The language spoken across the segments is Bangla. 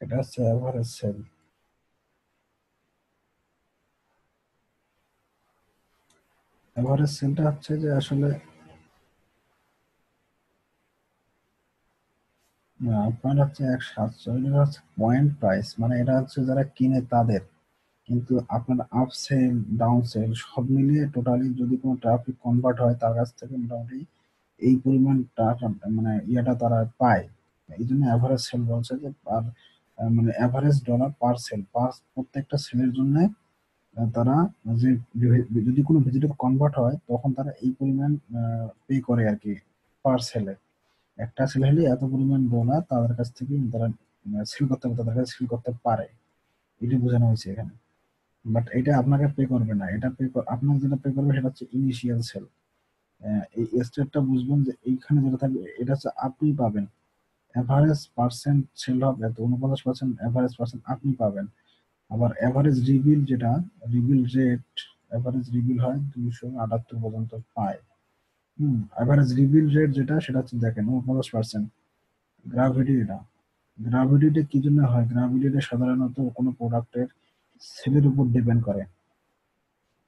এটা হচ্ছে এভারেজ সেল। এভারেজ সেলটা হচ্ছে যে আসলে আপনার হচ্ছে 147 হচ্ছে পয়েন্ট প্রাইস, মানে এটা হচ্ছে যারা কিনে তাদের। কিন্তু আপনার আপ সেল ডাউন সেল সব মিলিয়ে টোটালি যদি কোনো ট্রাফিক কনভার্ট হয় তার কাছ থেকে মোটামুটি এই পরিমাণ টাকা মানে ইয়েটা তারা পায়। এই জন্য অ্যাভারেজ সেল বলছে যে পার মানে অ্যাভারেজ ডলার পার সেল, পার প্রত্যেকটা সেলের জন্য তারা যে যদি কোনো ভিজিটর কনভার্ট হয় তখন তারা এই পরিমাণ পে করে আর কি পার সেলে। একটা সেল হলে এত পরিমাণ ডলার তাদের কাছ থেকে তারা সেল করতে পারে, তাদের কাছে সেল করতে পারে। এটা বোঝানো হয়েছে এখানে। বাট এটা আপনাকে পে করবে না, এটা আপনাকে যেটা পে করবে সেটা হচ্ছে ইনিশিয়াল সেল। এই স্টেপটা বুঝবেন যে এইখানে যেটা থাকবে এটা হচ্ছে আপনি পাবেন। এভারেজ পার্সেন্ট সেল হবে তো 49% এভারেজ পার্সেন্ট আপনি পাবেন। আবার এভারেজ রিবিল যেটা, রিবিল রেট, এভারেজ রিবিল হয় 278 পর্যন্ত পায়। এভারেজ রিবিল রেট যেটা সেটা হচ্ছে দেখেন 49%। গ্রাভিটি এটা, গ্রাভিটিটা কি জন্য হয়? গ্রাভিটিটা সাধারণত কোনো প্রোডাক্টের সেলের উপর ডিপেন্ড করে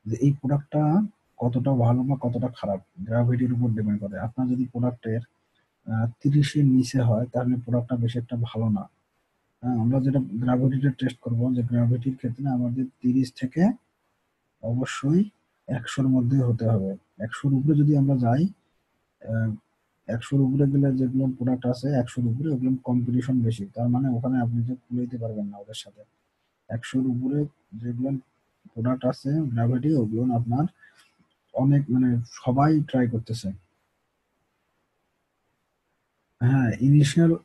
যে এই প্রোডাক্টটা কতটা ভালো বা কতটা খারাপ, গ্রাভিটির উপর ডিপেন্ড করে। আপনার যদি প্রোডাক্টের 30-এর নিচে হয় তাহলে প্রোডাক্টটা বেশি একটা ভালো না। হ্যাঁ, আমরা যেটা গ্রাভিটিটা টেস্ট করব যে গ্রাভিটির ক্ষেত্রে আমাদের 30 থেকে অবশ্যই 100-র মধ্যে হতে হবে। 100-র উপরে যদি আমরা যাই, আহ, 100-র উপরে গেলে যেগুলো প্রোডাক্ট আছে 100-র উপরে ওগুলো কম্পিটিশন বেশি, তার মানে ওখানে আপনি যে কুলাইতে পারবেন না ওদের সাথে। 100-র উপরে যেগুলো প্রোডাক্ট আছে গ্রাভিটি ওগুলো আপনার অনেক মানে সবাই ট্রাই করতেছে। হ্যাঁ,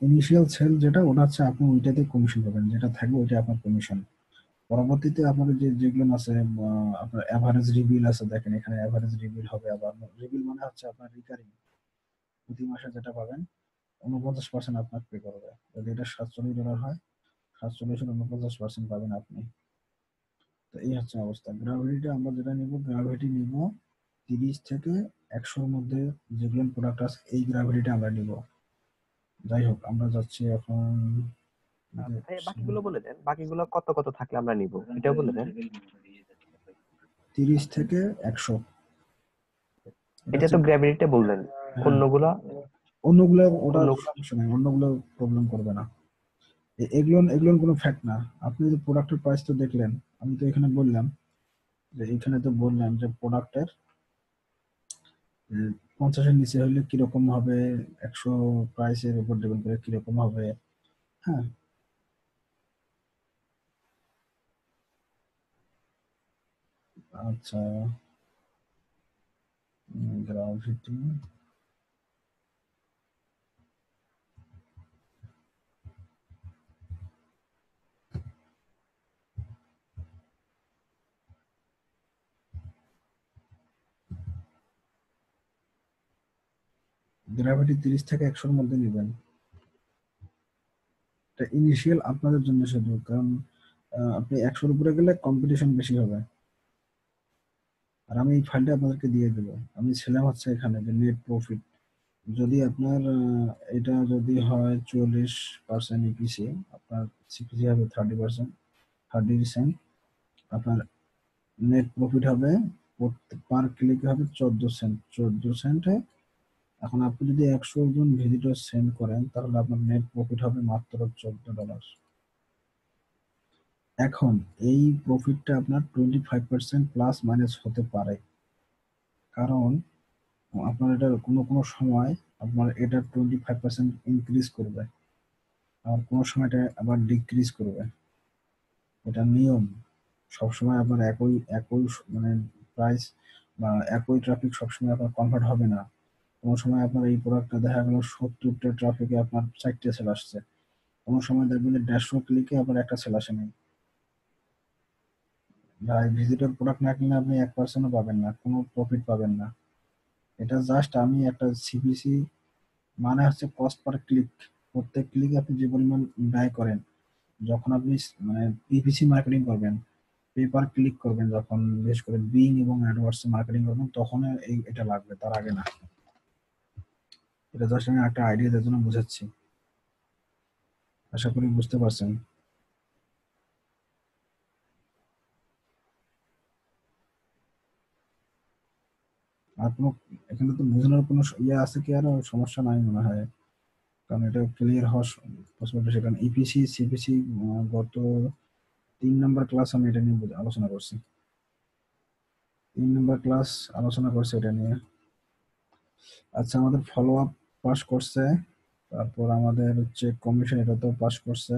ইনিশিয়াল সেল যেটা ওটা হচ্ছে আপনি ওইটাতে কমিশন পাবেন, যেটা থাকবে ওইটা আপনার কমিশন। পরবর্তীতে আপনাদের যেগুলো আছে আপনার এভারেজ রিবিল আছে, দেখেন এখানে এভারেজ রিবিল হবে। আবার রিবিল মানে হচ্ছে আপনার রিকারিং, প্রতি মাসে যেটা পাবেন 49% আপনার পে করবে। যদি এটা $47 হয়, 47-এর 49% পাবেন আপনি। তো এই হচ্ছে অবস্থা। গ্রাভিটিটা আমরা যেটা নিব, গ্রাভিটি নিব 30 থেকে 100-র মধ্যে যেগুলো প্রোডাক্ট আছে এই গ্রাভিটিটা আমরা নিব। যাই হোক আমরা যাচ্ছি এখন ভাই বাকিগুলো বলে দেন, বাকিগুলো কত কত থাকলে আমরা নিব এটাও বলে দেন। 30 থেকে 100। এটা এটা হচ্ছে তো গ্র্যাভিটিটা বললেন, হ্যাঁ, অন্যগুলা? অন্যগুলো ওটার অন্যগুলা সমস্যা নেই, অন্যগুলো প্রবলেম করবে না। এগুলো এগুলো কোনো ফ্যাক্ট না। আপনি যে প্রোডাক্টের প্রাইস তো দেখলেন, আমি তো এখানে বললাম যে এখানে তো বললাম যে প্রোডাক্টের 50-এর নিচে হলে কিরকম হবে, 100 প্রাইসের উপর ডিপেন্ড করে কিরকম হবে। হ্যাঁ, আচ্ছা। গ্রাভিটি, গ্রাভিটি 30 থেকে 100-র মধ্যে নেবেন। এটা ইনিশিয়াল আপনাদের জন্য শুধু, কারণ আপনি 100-র উপরে গেলে কম্পিটিশন বেশি হবে। আর আমি এই ফাইলটা আপনাদেরকে দিয়ে দেবো। আমি ছিলাম হচ্ছে এখানে যে নেট প্রফিট, যদি আপনার এটা যদি হয় 44% ইপিসি, আপনার সিপিসি হবে 30%, 30 সেন্ট। আপনার নেট প্রফিট হবে পার ক্লিক হবে 14 সেন্ট, 14 সেন্টে। এখন আপনি যদি 100 জন ভিজিটর সেন্ড করেন তাহলে আপনার নেট প্রফিট হবে মাত্র $14। এখন এই প্রফিটটা আপনার 25% প্লাস মাইনাস হতে পারে, কারণ আপনার এটা কোনো কোনো সময় আপনার এটা 25% ইনক্রিজ করবে, আর কোনো সময় এটা আবার ডিক্রিজ করবে। এটা নিয়ম। সবসময় আপনার একই একই মানে প্রাইস বা একই ট্রাফিক সবসময় আপনার কনভার্ট হবে না। কোনো সময় আপনার এই প্রোডাক্টটা দেখা গেল 70টা ট্রাফিকে আপনার 4টে সেল আসছে, কোনো সময় দেখবেন যে 150 ক্লিকে আপনার একটা সেল আসেনি। ভাই ভিজিটর প্রোডাক্ট না কিনলে আপনি 1%-ও পাবেন না, কোনো প্রফিট পাবেন না। এটা জাস্ট আমি একটা সিপিসি মানে হচ্ছে কস্ট পার ক্লিক। প্রত্যেক ক্লিকে আপনি যে পরিমাণ ব্যয় করেন, যখন আপনি মানে পিপিসি মার্কেটিং করবেন, পে পার ক্লিক করবেন, যখন বিশেষ করে বিং এবং অ্যাডওয়ার্ডস মার্কেটিং করবেন তখন এটা লাগবে, তার আগে না। এটা জাস্ট আমি একটা আইডিয়া দেওয়ার জন্য বুঝাচ্ছি। আশা করি বুঝতে পারছেন। আর কোনো এখানে তো বোঝানোর কোনো ইয়ে আছে কি, আরো সমস্যা নাই মনে হয়, কারণ এটা ক্লিয়ার হওয়ার পসিবিলিটি। কারণ ইপিসি সিপিসি গত 3 নম্বর ক্লাস আমি এটা নিয়ে আলোচনা করছি, 3 নম্বর ক্লাস আলোচনা করছি এটা নিয়ে। আচ্ছা, আমাদের ফলো আপ পাস করছে, তারপর আমাদের হচ্ছে কমিশন এটা তো পাস করছে।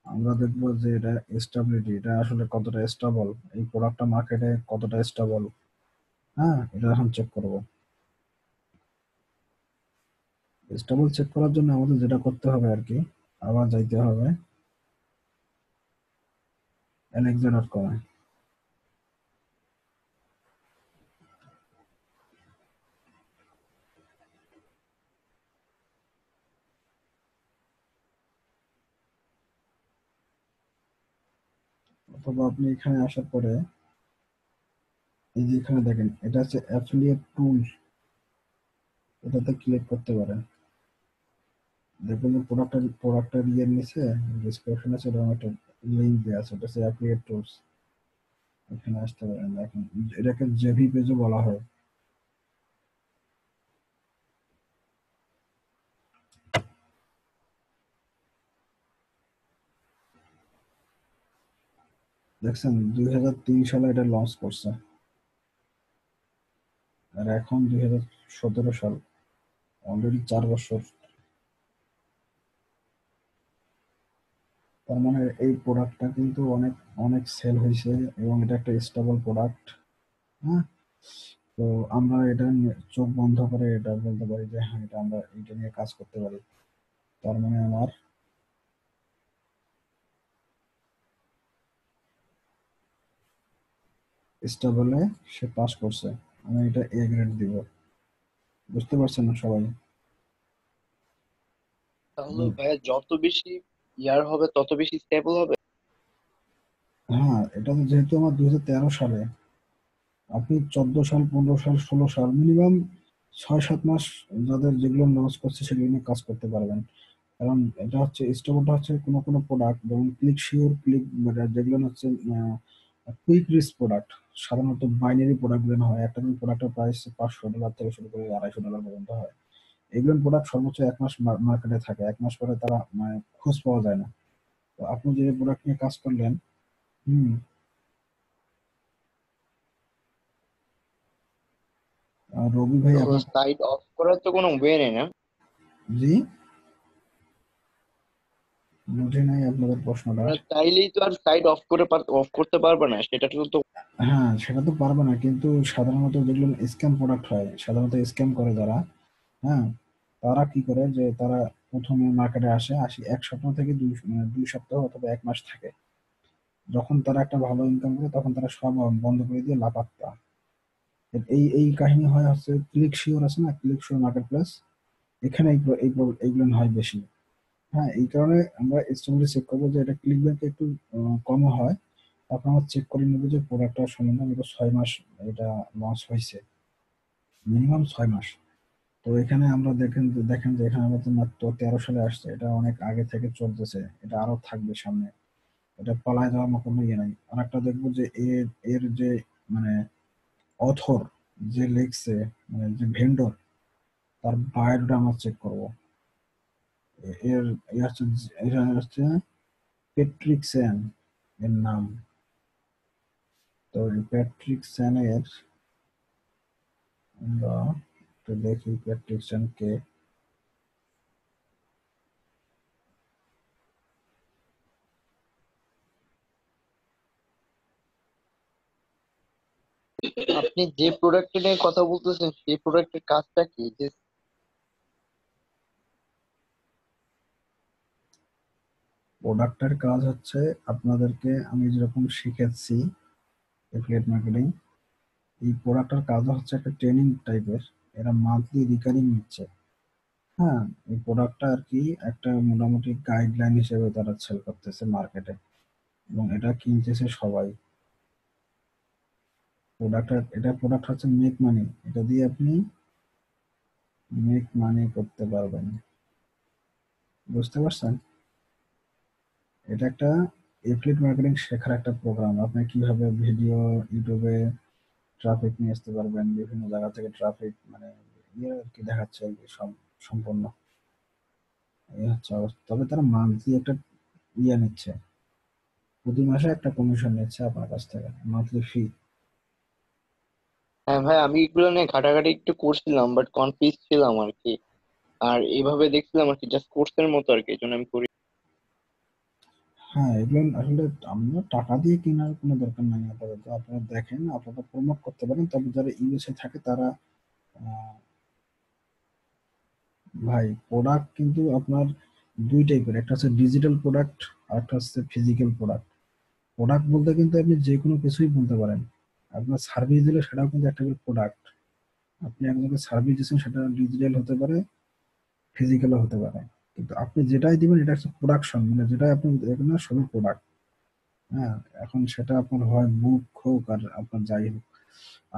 আমরা দেখবো যে এটা স্টেবিলিটি, এটা আসলে কতটা স্টেবল, এই প্রোডাক্টটা মার্কেটে কতটা স্টেবল। হ্যাঁ, এটা এখন চেক করব। স্টেবল চেক করার জন্য আমাদের যেটা করতে হবে আর কি, আবার যাইতে হবে alexa.com এ। অথবা আপনি এখানে আসার পরে এই যে এখানে দেখেন এটা হচ্ছে অ্যাফিলিয়েট টুল, এটাতে ক্লিক করতে পারেন। দেখবেন যে প্রোডাক্টের ইয়ের নিচে ডেসক্রিপশন আছে, এরকম একটা লিঙ্ক দেওয়া আছে, এটা হচ্ছে অ্যাফিলিয়েট টুলস। এখানে আসতে পারেন, দেখেন এটাকে জেভি পেজও বলা হয়। দেখছেন 2003 সালে এটা লঞ্চ করছে, আর এখন 2017 সাল, অলরেডি 4 বছর। তার মানে এই প্রোডাক্টটা কিন্তু অনেক অনেক সেল হয়েছে, এবং এটা একটা স্টেবল প্রোডাক্ট। হ্যাঁ, তো আমরা এটা নিয়ে চোখ বন্ধ করে এটা বলতে পারি যে হ্যাঁ, এটা আমরা এটা নিয়ে কাজ করতে পারি। তার মানে আমার স্টেবলে সে পাস করছে, আমি এটা এ গ্রেড দিব। বুঝতে পারছেন না সবাই? তাহলে ভাইয়া যত বেশি ইয়ার হবে তত বেশি স্টেবল হবে। হ্যাঁ, এটা তো যেহেতু আমার 2013 সালে, আপনি 14 সাল 15 সাল 16 সাল মিনিমাম 6-7 মাস যাদের যেগুলো লঞ্চ করছে সেগুলো নিয়ে কাজ করতে পারবেন। কারণ এটা হচ্ছে স্টেবলটা হচ্ছে কোনো কোনো প্রোডাক্ট যেমন ক্লিক শিওর, ক্লিক যেগুলো হচ্ছে কুইক রিচ প্রোডাক্ট, সাধারণত বাইনারি প্রোডাক্ট গুলো হয়। একটা প্রোডাক্টের প্রাইস $500 থেকে শুরু করে $250 পর্যন্ত হয়। এগুলো প্রোডাক্ট সর্বোচ্চ 1 মাস মার্কেটে থাকে, 1 মাস পরে তারা মানে খোঁজ পাওয়া যায় না। তো আপনি যে প্রোডাক্ট নিয়ে কাজ করলেন, হুম, রবি ভাই তো আপনার, সাইট অফ করার তো কোনো ওয়ে নেই না? জি, বুঝি নাই আপনাদের প্রশ্নটা। আমরা চাইলেই তো আর সাইট অফ করতে পারবে না, সেটা তো। হ্যাঁ, সেটা তো পারবে না, কিন্তু সাধারণত যেগুলো স্ক্যাম প্রোডাক্ট হয়, সাধারণত স্ক্যাম করে যারা, হ্যাঁ, তারা কি করে যে তারা প্রথমে মার্কেটে আসি 1 সপ্তাহ থেকে 2 সপ্তাহ অথবা 1 মাস থাকে। যখন তারা একটা ভালো ইনকাম করে তখন তারা সব বন্ধ করে দিয়ে লাপাত্তা। এই এই কাহিনী হয় হচ্ছে ক্লিক শিওর আছে না, ক্লিক শিওর মার্কেট প্লেস, এখানে এইগুলো হয় বেশি। হ্যাঁ, এই কারণে আমরা এস্টিমেটলি চেক করবো যে এটা ক্লিক ব্যাংকে একটু কম হয়। তারপর আমরা চেক করে নেবো যে প্রোডাক্টটা সম্বন্ধে আমাদের 6 মাস এটা লঞ্চ হয়েছে, মিনিমাম 6 মাস। তো এখানে আমরা দেখেন যে এখানে আমাদের মাত্র 13 সালে আসছে, এটা অনেক আগে থেকে চলতেছে, এটা আরো থাকবে সামনে, এটা পালায় যাওয়ার মতো কোনো ইয়ে নাই। আর একটা দেখবো যে এর এর যে মানে অথর যে লিখছে, মানে যে ভেন্ডর, তার বায়োডাটা আমরা চেক করবো। এর এর হচ্ছে, এটা হচ্ছে পেট্রিক সেন এর নাম। তো এই প্যাট্রিক সেনের আমরা একটু দেখি প্যাট্রিক সেন কে। আপনি যে প্রোডাক্ট নিয়ে কথা বলতেছেন সেই প্রোডাক্টের কাজটা কি যে? প্রোডাক্টের কাজ হচ্ছে, আপনাদেরকে আমি যেরকম শিখেছি এফিলিয়েট মার্কেটিং, এই প্রোডাক্টের কাজ হচ্ছে একটা ট্রেনিং টাইপের, এরা মান্থলি রিকারিং নিচ্ছে। হ্যাঁ, এই প্রোডাক্টটা আর কি একটা মোটামুটি গাইডলাইন হিসেবে তারা সেল করতেছে মার্কেটে, এবং এটা কিনতেছে সবাই। প্রোডাক্ট হচ্ছে মেক মানি, এটা দিয়ে আপনি মেক মানি করতে পারবেন। বুঝতে পারছেন? এটা একটা এফিলিয়েট মার্কেটিং শেখার একটা প্রোগ্রাম, আপনি কিভাবে ভিডিও ইউটিউবে ট্রাফিক নিয়ে আসতে পারবেন, বিভিন্ন জায়গা থেকে ট্রাফিক মানে ইয়ে আর কি দেখাচ্ছে আর কি সম্পূর্ণ এই হচ্ছে অবস্থা। তবে তারা মান্থলি একটা ইয়ে নিচ্ছে, প্রতি মাসে একটা কমিশন নিচ্ছে আপনার কাছ থেকে, মান্থলি ফি। হ্যাঁ ভাই, আমি এগুলো নিয়ে ঘাটাঘাটি একটু করছিলাম, বাট কনফিউজ ছিলাম আর কি। আর এইভাবে দেখছিলাম আর কি, জাস্ট কোর্সের মতো আর কি, এই জন্য আমি করি। হ্যাঁ, এগুলো আসলে আমরা টাকা দিয়ে কেনার কোনো দরকার নাই আপাতত। আপনারা দেখেন, আপনারা প্রমোট করতে পারেন। তবে যারা ইউএসএ থাকে তারা আহ, ভাই প্রোডাক্ট কিন্তু আপনার দুই টাইপের, একটা হচ্ছে ডিজিটাল প্রোডাক্ট আর একটা হচ্ছে ফিজিক্যাল প্রোডাক্ট। প্রোডাক্ট বলতে কিন্তু আপনি যে কোনো কিছুই বলতে পারেন। আপনার সার্ভিস দিলে সেটাও কিন্তু একটা প্রোডাক্ট। আপনি একজনকে সার্ভিস দিচ্ছেন, সেটা ডিজিটাল হতে পারে, ফিজিক্যালও হতে পারে। কিন্তু আপনি যেটাই দিবেন এটা হচ্ছে প্রোডাকশন, মানে যেটাই আপনি দেখবেন না সবই প্রোডাক্ট। হ্যাঁ, এখন সেটা আপনার হয় বুক হোক আর আপনার যাই হোক।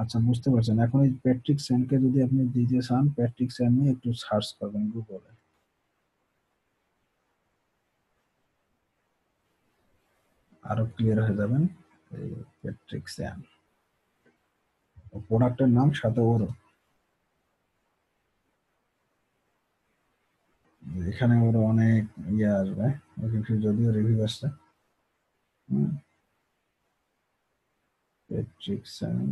আচ্ছা, বুঝতে পারছেন। এখন এই প্যাট্রিক স্যানকে যদি আপনি দিতে চান, প্যাট্রিক স্যান নিয়ে একটু সার্চ করবেন গুগলে, আরো ক্লিয়ার হয়ে যাবেন। এই প্যাট্রিক স্যান, প্রোডাক্টের নাম সাথে ওর এখানে ওর অনেক ইয়ে আসবে, রিভিউ, যদিও রিভিউ আসছে। হুম, প্যাট্রিক স্যান,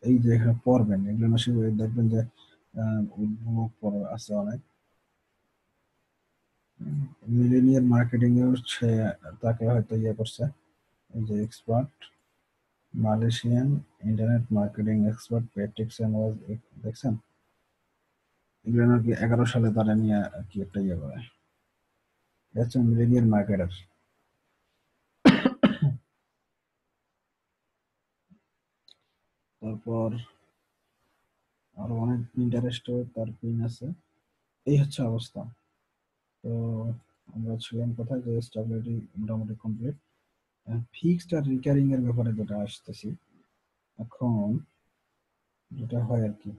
এই যে এখানে পড়বেন এগুলো মাসে দেখবেন যে উদ্ভব আছে অনেক। মিলেনিয়ার মার্কেটিং এর সে তাকে হয়তো ইয়ে করছে, এই যে expert, Malaysian internet marketing expert Patrick স্যান ওয়াজ, দেখছেন? এগুলো নাকি 11 সালে তারা নিয়ে কি একটা ইয়ে করে, এটা হচ্ছে মিলেনিয়ার মার্কেটার। তারপর আরো অনেক ইন্টারেস্টেড তার পিন আছে। এই হচ্ছে অবস্থা। তো আমরা ছিলাম কোথায়, যে স্টেবিলিটি মোটামুটি কমপ্লিট। ফিক্সড আর রিকারিং এর ব্যাপারে যেটা আসতেছি এখন, যেটা হয় আর কি,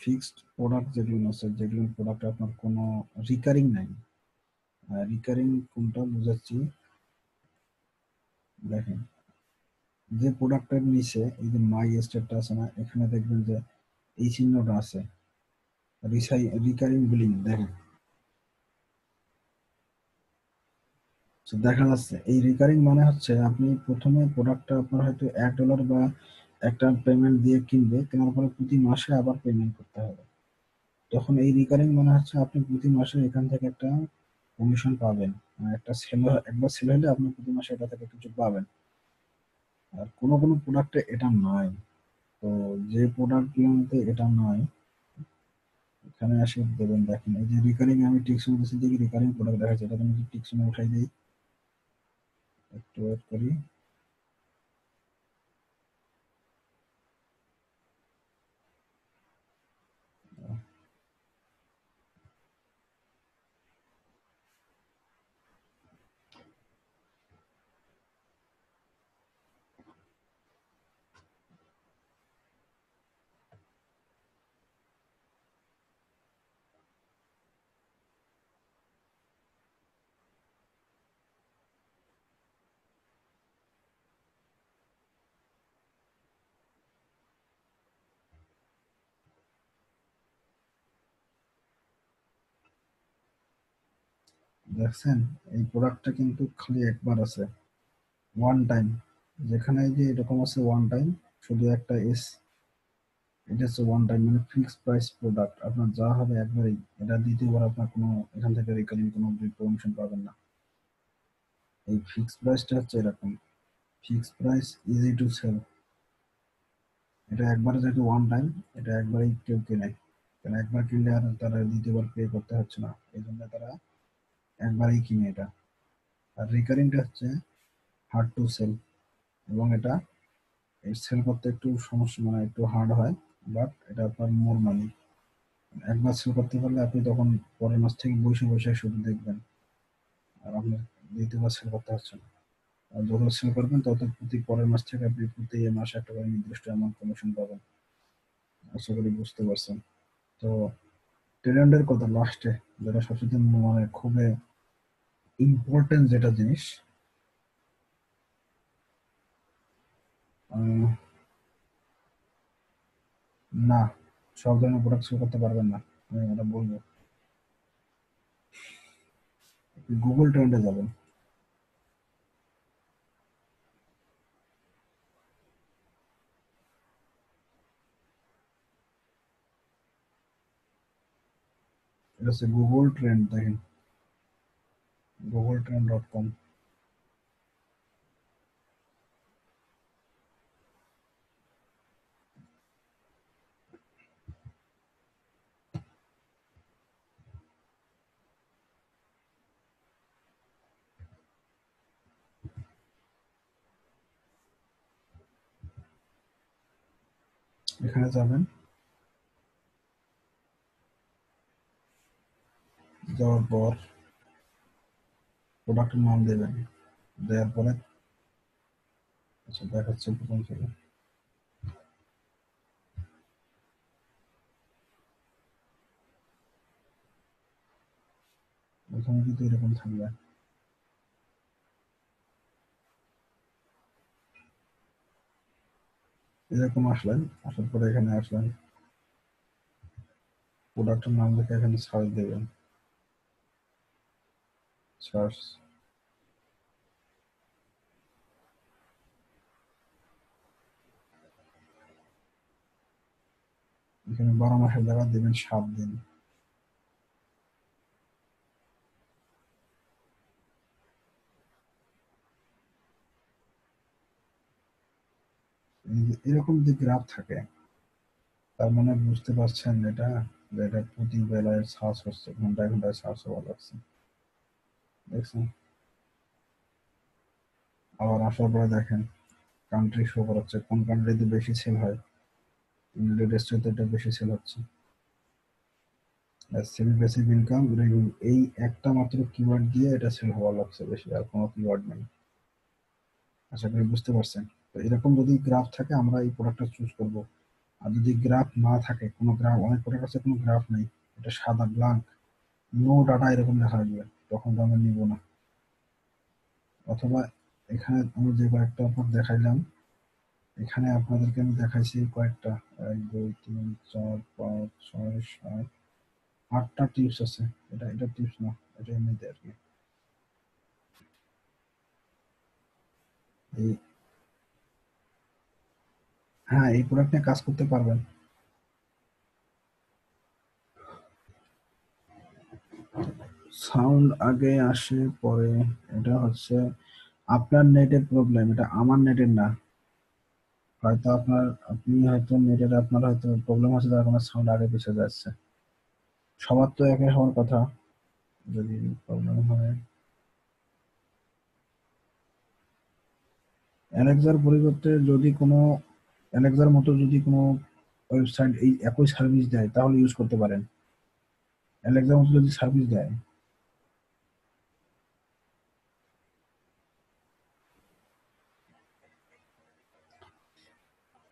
ফিক্সড প্রোডাক্ট যেগুলো আছে, যেগুলো প্রোডাক্ট আপনার কোনো রিকারিং নাই। রিকারিং কোনটা বুঝাচ্ছি, দেখেন, যে প্রোডাক্টের নিচে এই যে মাই স্টেটটা আছে না, এখানে দেখবেন যে এই চিহ্নটা আছে, রিকারিং বিলিং, দেখেন। তো দেখা যাচ্ছে এই রিকারিং মানে হচ্ছে আপনি প্রথমে প্রোডাক্টটা আপনার হয়তো $1 বা একটা পেমেন্ট দিয়ে কিনবে, কেনার পরে প্রতি মাসে আবার পেমেন্ট করতে হবে। তখন এই রিকারিং মানে হচ্ছে আপনি প্রতি মাসে এখান থেকে একটা কমিশন পাবেন। একটা সেল, একবার সেল হলে আপনি প্রতি মাসে এটা থেকে কিছু পাবেন। আর কোনো কোনো প্রোডাক্টে এটা নাই। তো যে প্রোডাক্ট গুলোতে এটা নাই, এখানে আসে দেবেন। দেখেন এই যে রিকারিং, আমি টিকসনে দিচ্ছি, দেখি রিকারিং প্রোডাক্ট দেখা যাচ্ছে, এটা আমি টিকসনে উঠাই দিই, একটু ওয়েট করি। দেখছেন, এই প্রোডাক্টটা কিন্তু খালি একবার আছে, ওয়ান টাইম। যেখানে এই যে এরকম আছে ওয়ান টাইম, শুধু একটা এস, এটা হচ্ছে ওয়ান টাইম, মানে ফিক্সড প্রাইস প্রোডাক্ট। আপনার যা হবে একবারই, এটা দ্বিতীয়বার আপনার কোনো এখান থেকে রিকারিং কোনো প্রমোশন পাবেন না। এই ফিক্সড প্রাইসটা হচ্ছে এরকম, fixed price, easy to sell. এটা একবারে যেহেতু ওয়ান টাইম, এটা একবারেই কেউ কেনে, কারণ একবার কিনলে আর তারা দ্বিতীয়বার পে করতে হচ্ছে না, এই জন্য তারা একবারেই কিনে এটা। আর রিকারিংটা হচ্ছে হার্ড টু সেল, এবং এটা এই সেল করতে একটু সমস্যা, মানে একটু হার্ড হয়, বাট এটা আপনার মোর মানি। একবার সেল করতে পারলে আপনি তখন পরের মাস থেকে বসে বসে শুধু দেখবেন, আর আপনার দ্বিতীয়বার সেল করতে হচ্ছে না। যত সেল করবেন তত প্রতি পরের মাস থেকে আপনি প্রতি মাসে একটা করে নির্দিষ্ট অ্যামাউন্ট কমিশন পাবেন। আশা করি বুঝতে পারছেন। তো ট্রেন্ডের কথা লাস্টে, যেটা সবচেয়ে মানে খুবই ইম্পর্টেন্ট যেটা জিনিস, না সব ধরনের প্রোডাক্ট সেল করতে পারবেন না, আমি এটা বলবো। গুগল ট্রেন্ডে যাবেন, এটা হচ্ছে গুগল ট্রেন্ড, দেখেন googletrend.com। এখানে যাবেন, যাওয়ার পর প্রোডাক্টের নাম দেবেন, দেওয়ার পরে আচ্ছা দেখাচ্ছে প্রথম থেকে, প্রথমে কিন্তু এরকম থাকবে, এরকম আসলেন, আসার পরে এখানে আসলেন, প্রোডাক্টের নাম লিখে এখানে সার্চ দেবেন, সার্চ, এখানে 12 মাসের জায়গা দেবেন 7 দিন। এরকম যদি গ্রাফ থাকে তার মানে বুঝতে পারছেন এটা, যে এটা প্রতি বেলায় সার্চ হচ্ছে, ঘন্টায় ঘন্টায় সার্চ হওয়া লাগছে, দেখছেন। আবার আসার পরে দেখেন কান্ট্রি শো করাচ্ছে, কোন কান্ট্রিতে বেশি সেল হয়, ইউনাইটেড স্টেটে এটা বেশি সেল হচ্ছে। সেল বেসিক ইনকাম, এই একটা মাত্র কিওয়ার্ড দিয়ে এটা সেল হওয়া লাগছে বেশি, আর কোনো কিওয়ার্ড নেই। আশা করি বুঝতে পারছেন। তো এরকম যদি গ্রাফ থাকে আমরা এই প্রোডাক্টটা চুজ করব। আর যদি গ্রাফ না থাকে, কোনো গ্রাফ, অনেক প্রোডাক্ট আছে কোনো গ্রাফ নেই, এটা সাদা ব্ল্যাঙ্ক, নো ডাটা এরকম দেখা যাবে, তখন তো আমরা নিব না। অথবা এখানে আমি যে কয়েকটা আপনার দেখাইলাম, এখানে আপনাদেরকে আমি দেখাইছি কয়েকটা, 1 2 3 4 5 6 7 8টা টিপস আছে। এটা টিপস না, এটা এমনিতে আর কি। এই হ্যাঁ, এই প্রোডাক্ট নিয়ে কাজ করতে পারবেন। সাউন্ড আগে আসে পরে, এটা হচ্ছে আপনার নেটের প্রবলেম, এটা আমার নেটের না। হয়তো আপনি হয়তো নেটের আপনার হয়তো প্রবলেম আছে, যার কারণে সাউন্ড আগে পিছিয়ে যাচ্ছে। সবার তো একই হওয়ার কথা, যদি প্রবলেম হয়। অ্যালেক্সার পরিবর্তে যদি কোনো, অ্যালেক্সার মতো যদি কোনো ওয়েবসাইট এই একই সার্ভিস দেয় তাহলে ইউজ করতে পারেন। অ্যালেক্সার মতো যদি সার্ভিস দেয়,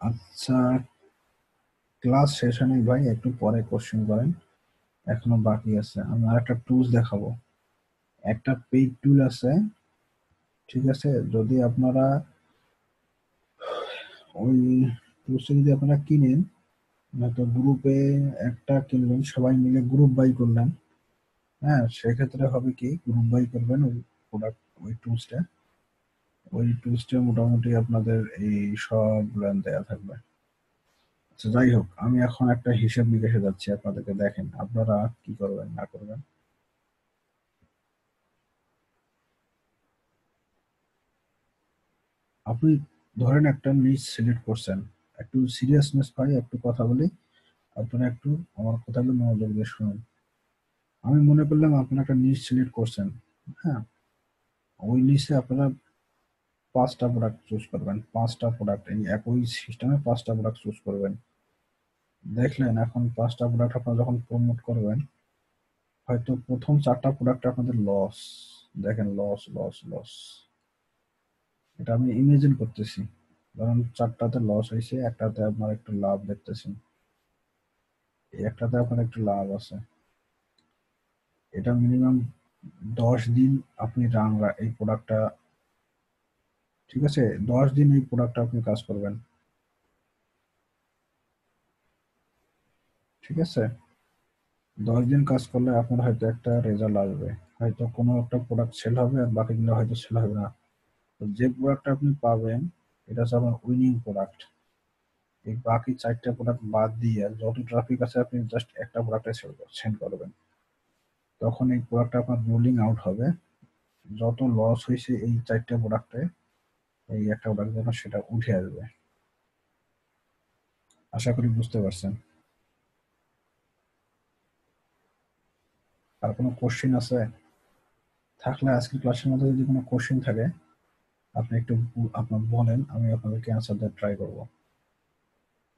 আচ্ছা ক্লাস শেষ হয়নি ভাই, একটু পরে কোশ্চেন করেন, এখনো বাকি আছে। আমি আর একটা টুলস দেখাবো, একটা পেইড টুল আছে, ঠিক আছে। যদি আপনারা ওই টুলসটা যদি আপনারা কিনেন, নয়তো গ্রুপে একটা কিনবেন, সবাই মিলে গ্রুপ বাই করলেন, হ্যাঁ সেক্ষেত্রে হবে কি, গ্রুপ বাই করবেন ওই প্রোডাক্ট, ওই টুলসটা মোটামুটি আপনাদের এই সব দেয়া থাকবে। আচ্ছা যাই হোক, আমি এখন একটা হিসাব নিকেশে যাচ্ছি, আপনাদেরকে দেখেন আপনারা কি করবেন না করবেন। আপনি ধরেন একটা নিচ সিলেক্ট করছেন, একটু সিরিয়াসনেস পাই, একটু কথা বলি, আপনারা একটু আমার কথাগুলো মনোযোগ দিয়ে শুনুন। আমি মনে করলাম আপনারা একটা নিচ সিলেক্ট করছেন, হ্যাঁ, ওই নিচে আপনারা 5টা প্রোডাক্ট চুজ করবেন, 5টা প্রোডাক্ট, এই একই সিস্টেমে 5টা প্রোডাক্ট চুজ করবেন। দেখলেন এখন 5টা প্রোডাক্ট আপনারা যখন প্রমোট করবেন, হয়তো প্রথম 4টা প্রোডাক্ট আপনাদের লস, দেখেন লস লস লস, এটা আমি ইমাজিন করতেছি, ধরুন 4টাতে লস হয়েছে, একটাতে আপনার একটু লাভ দেখতেছি, এই একটাতে আপনার একটু লাভ আছে। এটা মিনিমাম 10 দিন আপনি এই প্রোডাক্টটা, ঠিক আছে, 10 দিন এই প্রোডাক্টটা আপনি কাজ করবেন, ঠিক আছে। 10 দিন কাজ করলে আপনার হয়তো একটা রেজাল্ট আসবে, হয়তো কোনো একটা প্রোডাক্ট সেল হবে আর বাকিগুলো হয়তো সেল হবে না। তো যে প্রোডাক্টটা আপনি পাবেন এটা হচ্ছে আপনার উইনিং প্রোডাক্ট। এই বাকি 4টা প্রোডাক্ট বাদ দিয়ে যত ট্রাফিক আছে আপনি জাস্ট একটা প্রোডাক্টে সেন্ড করবেন, তখন এই প্রোডাক্টটা আপনার রোলিং আউট হবে। যত লস হয়েছে এই 4টা প্রোডাক্টে, এই একটা প্রোডাক্ট যখন সেটা উঠে আসবে। আশা করি বুঝতে পারছেন। আর কোনো কোশ্চেন আছে থাকলে আজকের ক্লাসের মধ্যে যদি কোনো কোশ্চেন থাকে আপনি একটু আপনার বলেন, আমি আপনাদেরকে অ্যান্সার দেওয়ার ট্রাই করব।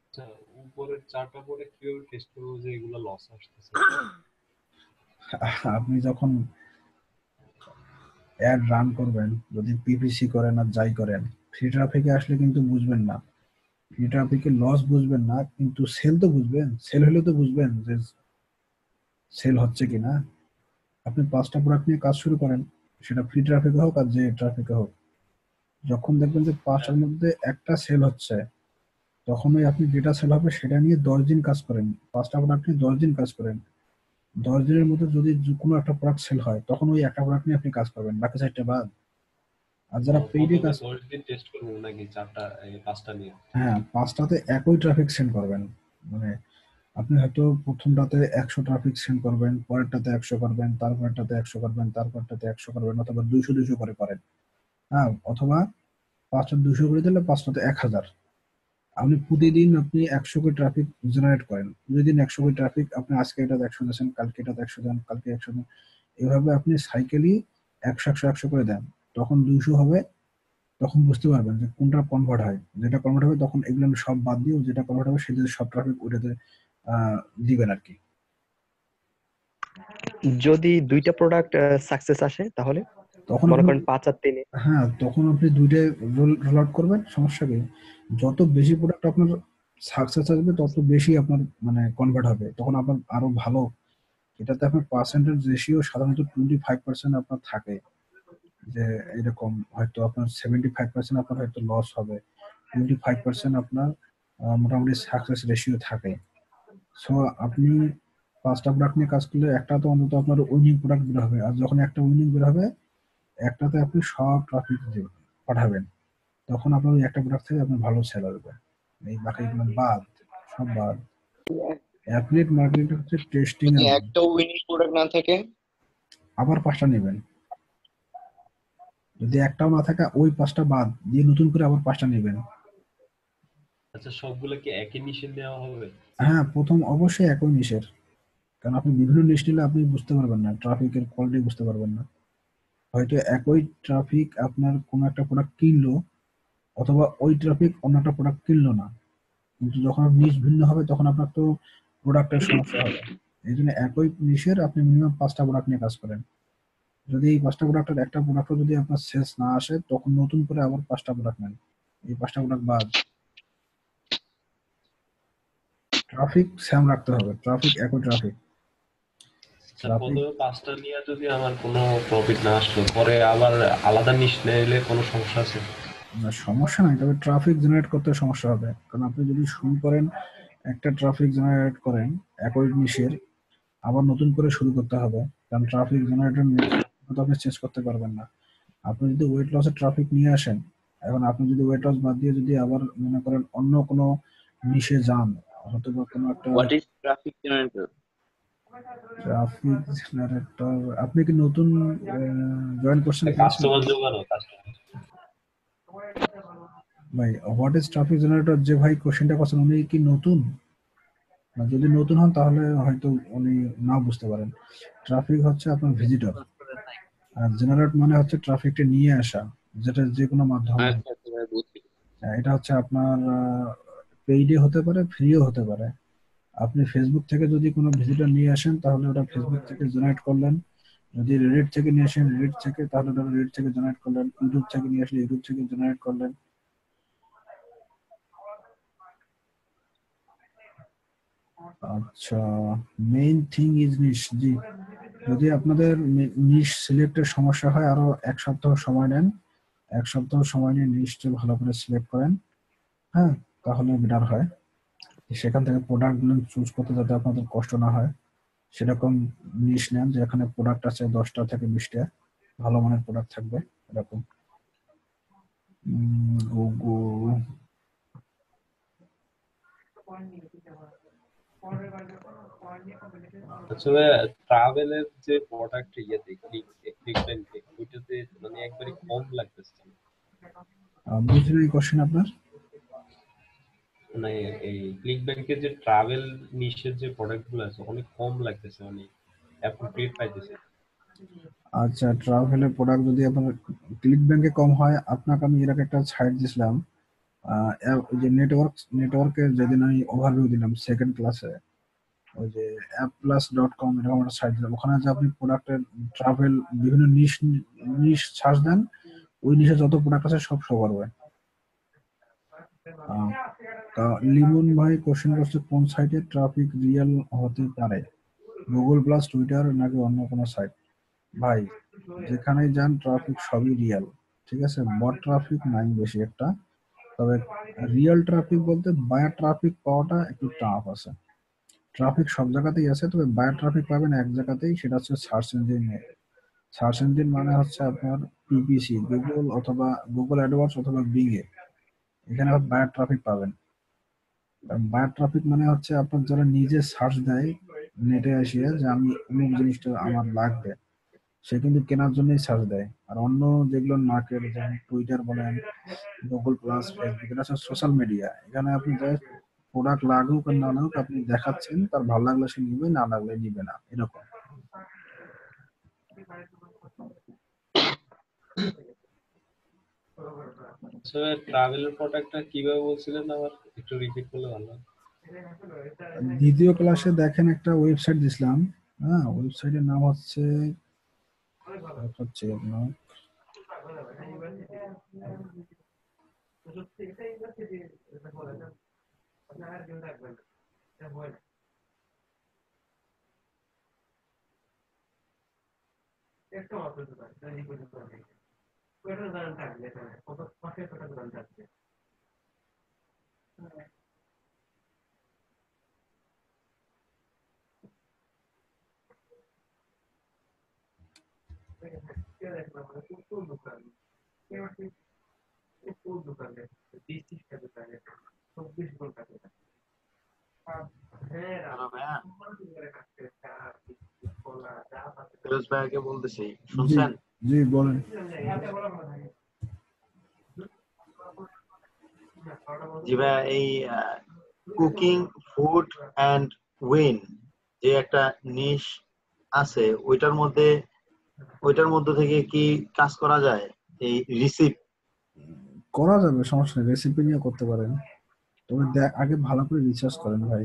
আচ্ছা, উপরের চারটা পরে কিভাবে টেস্ট করবো যে এগুলা লস আসতেছে? আপনি যখন অ্যাড রান করবেন, যদি পিপিসি করেন আর যাই করেন, ফ্রি ট্রাফিকে আসলে কিন্তু বুঝবেন না, ফ্রি ট্রাফিকে লস বুঝবেন না, কিন্তু সেল তো বুঝবেন, সেল হলে তো বুঝবেন যে সেল হচ্ছে কিনা। আপনি 5টা প্রোডাক্ট নিয়ে কাজ শুরু করেন, সেটা ফ্রি ট্রাফিকে হোক আর যে ট্রাফিকে হোক, যখন দেখবেন যে 5টার মধ্যে একটা সেল হচ্ছে, তখনই আপনি যেটা সেল হবে সেটা নিয়ে 10 দিন কাজ করেন। 5টা প্রোডাক্ট নিয়ে 10 দিন কাজ করেন। 10 দিনের মধ্যে যদি কোনো একটা প্রোডাক্ট সেল হয়, তখন ওই একটা প্রোডাক্ট নিয়ে আপনি কাজ করবেন, বাকি 4টা বাদ। আর যারা পেইডে প্রথমে কাজ, 10 দিন টেস্ট করবো নাকি পাঁচটা নিয়ে? হ্যাঁ 5টাতে একই ট্রাফিক সেন্ড করবেন। মানে আপনি হয়তো প্রথমটাতে 100 ট্রাফিক সেন্ড করবেন, পরেরটাতে 100 করবেন, তারপরটাতে 100 করবেন, তারপরটাতে 100 করবেন, অথবা 200 করে করেন। হ্যাঁ, অথবা 5টা 200 করে দিলে 5টাতে 1000। আপনি প্রতিদিন আপনি 100 করে ট্রাফিক জেনারেট করেন, প্রতিদিন 100 করে ট্রাফিক, আপনি আজকে এটাতে 100 দিয়েছেন, কালকে এটাতে 100 দেন, কালকে 100 দেন, এভাবে আপনি সাইকেলি 100 100 100 করে দেন, তখন 200 হবে। তখন বুঝতে পারবেন যে কোনটা কনভার্ট হয়, যেটা কনভার্ট হবে তখন এগুলো সব বাদ দিয়ে যেটা কনভার্ট হবে সেটা সব ট্রাফিক ওটাতে দিবেন আর কি। যদি 2টা প্রোডাক্ট সাকসেস আসে তাহলে তখন মনে আপনি, করেন 5 আর 3 হ্যাঁ তখন আপনি 2টায় রোল আউট করবেন, সমস্যা কি। যত বেশি প্রোডাক্ট আপনার সাকসেস আসবে তত বেশি আপনার মানে কনভার্ট হবে, তখন আপনার আরো ভালো। এটাতে আপনার পার্সেন্টেজ রেশিও সাধারণত 25% আপনার থাকে, যে এরকম হয়তো আপনার 75% আপনার হয়তো লস হবে, 25% আপনার মোটামুটি সাকসেস রেশিও থাকে। সো আপনি 5টা প্রোডাক্ট নিয়ে কাজ করলে একটা তো অন্তত আপনার উইনিং প্রোডাক্ট বের হবে, আর যখন একটা উইনিং বের হবে একটাতে আপনি সব ট্রাফিক পাঠাবেন, তখন আপনার ওই একটা প্রোডাক্ট থেকে আপনার ভালো সেল আসবে। এই বাকিগুলো বাদ, সব বাদ। অ্যাফিলিয়েট মার্কেটিং হচ্ছে টেস্টিং যদি এর জন্য। একটা উইনিং প্রোডাক্ট না থাকে? আবার 5টা নেবেন, যদি একটাও না থাকে ওই 5টা বাদ দিয়ে নতুন করে আবার 5টা নেবেন। আচ্ছা, সবগুলো কি একই নিশে নেওয়া হবে? হ্যাঁ, প্রথম অবশ্যই একই নিশের, কারণ আপনি বিভিন্ন নিশ নিলে আপনি বুঝতে পারবেন না, ট্রাফিকের কোয়ালিটি বুঝতে পারবেন না। হয়তো একই ট্রাফিক আপনার কোনো একটা প্রোডাক্ট কিনলো, অথবা ওই ট্রাফিক অন্য একটা প্রোডাক্ট কিনলো না, কিন্তু যখন নিশ ভিন্ন হবে তখন আপনার তো প্রোডাক্টের সমস্যা হবে। এই জন্য একই নিশের আপনি মিনিমাম 5টা প্রোডাক্ট নিয়ে কাজ করেন। যদি এই 5টা প্রোডাক্টের একটা প্রোডাক্টও যদি আপনার সেলস না আসে, তখন নতুন করে আবার 5টা প্রোডাক্ট নেন, এই 5টা প্রোডাক্ট বাদ। ট্রাফিক সেম রাখতে হবে, ট্রাফিক একই ট্রাফিক। আচ্ছা, ট্রাফিক প্রথমে 5টা নিয়ে যদি আমার কোনো প্রফিট না আসলো, পরে আবার আলাদা নিশ নিলে কোনো সমস্যা আছে? সমস্যা নাই, তবে ট্রাফিক জেনারেট করতে সমস্যা হবে, কারণ আপনি যদি শুরু করেন একটা ট্রাফিক জেনারেট করেন একই নিশের, আবার নতুন করে শুরু করতে হবে, কারণ ট্রাফিক জেনারেটর তো আপনি চেঞ্জ করতে পারবেন না। আপনি যদি ওয়েট লসের ট্রাফিক নিয়ে আসেন, এখন আপনি যদি ওয়েট লস বাদ দিয়ে যদি আবার মনে করেন অন্য কোনো নিশে যান, হয়তো বা কোনো একটা what is traffic generator? Traffic generator, আপনি কি নতুন জয়েন করছেন ক্লাসে? কাস্টমার জোগাড়ো, কাস্টমার। ভাই হোয়াট ইজ ট্রাফিক জেনারেটর, যে ভাই কোশ্চেনটা করছেন উনি কি নতুন? না, যদি নতুন হন তাহলে হয়তো উনি না বুঝতে পারেন। ট্রাফিক হচ্ছে আপনার ভিজিটর, আর জেনারেট মানে হচ্ছে ট্রাফিকটা নিয়ে আসা, যেটা যে কোনো মাধ্যমে। আচ্ছা আচ্ছা ভাই, বুঝছি। এটা হচ্ছে আপনার পেইডে হতে পারে, ফ্রিও হতে পারে। আপনি ফেসবুক থেকে যদি কোনো ভিজিটর নিয়ে আসেন তাহলে ওটা ফেসবুক থেকে জেনারেট করলেন, যদি রেডিট থেকে নিয়ে আসেন রেডিট থেকে, তাহলে ধরো রেডিট থেকে জেনারেট করলেন, ইউটিউব থেকে নিয়ে আসলে ইউটিউব থেকে জেনারেট করলেন। আচ্ছা, মেইন থিং ইজ নিশ। জি, যদি আপনাদের নিশ সিলেক্টের সমস্যা হয় আরো 1 সপ্তাহ সময় নেন, 1 সপ্তাহ সময় নিয়ে নিশটা ভালো করে সিলেক্ট করেন, হ্যাঁ, তাহলে বেটার হয়। সেখান থেকে প্রোডাক্ট গুলো চুজ করতে যাতে আপনাদের কষ্ট না হয়, সেরকম নিশ নেন যেখানে প্রোডাক্ট আছে 10টা থেকে 20টা, ভালো মানের প্রোডাক্ট থাকবে এরকম। গুগল আসলে ট্রাভেলের যে প্রোডাক্ট ইয়েতে ক্লিক ব্যাংকে ওইটাতে মানে একবারে কম লাগতেছে। বুঝলেন এই কোশ্চেন আপনার? মানে এই ক্লিক ব্যাংকের যে ট্রাভেল নিশের যে প্রোডাক্ট গুলো আছে অনেক কম লাগতেছে, মানে অ্যাপ্রোপ্রিয়েট পাইতেছে। আচ্ছা, ট্রাভেলের প্রোডাক্ট যদি আপনার ক্লিক ব্যাংকে কম হয়, আপনাকে আমি এর আগে একটা সাইট দিছিলাম, ওই যে নেটওয়ার্কের যেদিন আমি ওভারভিউ দিলাম সেকেন্ড ক্লাসে, ওই যে appplus.com এরকম একটা সাইট দিলাম, ওখানে যে আপনি প্রোডাক্টের ট্রাভেল বিভিন্ন নিশ নিশ সার্চ দেন, ওই নিশে যত প্রোডাক্ট আছে সব শো করবে। আহ, তা লিমন ভাই কোশ্চেন করছে কোন সাইটে ট্রাফিক রিয়েল হতে পারে, গুগল প্লাস টুইটার নাকি অন্য কোনো সাইট? ভাই, যেখানেই যান ট্রাফিক সবই রিয়েল, ঠিক আছে, বট ট্রাফিক নাই বেশি একটা। তবে রিয়েল ট্রাফিক বলতে বায়ার ট্রাফিক পাওয়াটা একটু টাফ আছে। ট্রাফিক সব জায়গাতেই আছে, তবে বায়ার ট্রাফিক পাবেন এক জায়গাতেই, সেটা হচ্ছে সার্চ ইঞ্জিনে। সার্চ ইঞ্জিন মানে হচ্ছে আপনার পিপিসি, গুগল অথবা গুগল অ্যাডওয়ার্ডস অথবা বিং এ, এখানে বায়ার ট্রাফিক পাবেন। বায়ার ট্রাফিক মানে হচ্ছে আপনার যারা নিজে সার্চ দেয় নেটে আসিয়ে যে আমি অমুক জিনিসটা আমার লাগবে, সে কিন্তু কেনার জন্যই সার্চ দেয়। আর অন্য যেগুলো মার্কেট, যেমন টুইটার বলেন, গুগল প্লাস, ফেসবুক, এটা হচ্ছে সোশ্যাল মিডিয়া। এখানে আপনি জাস্ট প্রোডাক্ট লাগুক আর না লাগুক আপনি দেখাচ্ছেন, তার ভালো লাগলে সে নিবে, না লাগলে নিবে না, এরকম। আসলে ট্রাভেলের প্রোডাক্টটা কিভাবে বলছিলেন আবার একটু রিপিট করলে ভালো হয়। দ্বিতীয় ক্লাসে দেখেন একটা ওয়েবসাইট দিছিলাম, হ্যাঁ, ওয়েবসাইটের নাম হচ্ছে আপনার হ্যালো ভাইয়া, ফিরোজ ভাইয়াকে বলতেছি, জি শুনছেন? জি বলেন। জি ভাইয়া, এই কুকিং ফুড অ্যান্ড উইন যে একটা নিশ আছে, ওইটার মধ্যে থেকে কি কাজ করা যায়? এই রিসিপ্ট। করা যাবে, সমস্যা নেই, রেসিপি নিয়ে করতে পারেন, তবে আগে ভালো করে রিসার্চ করেন ভাই।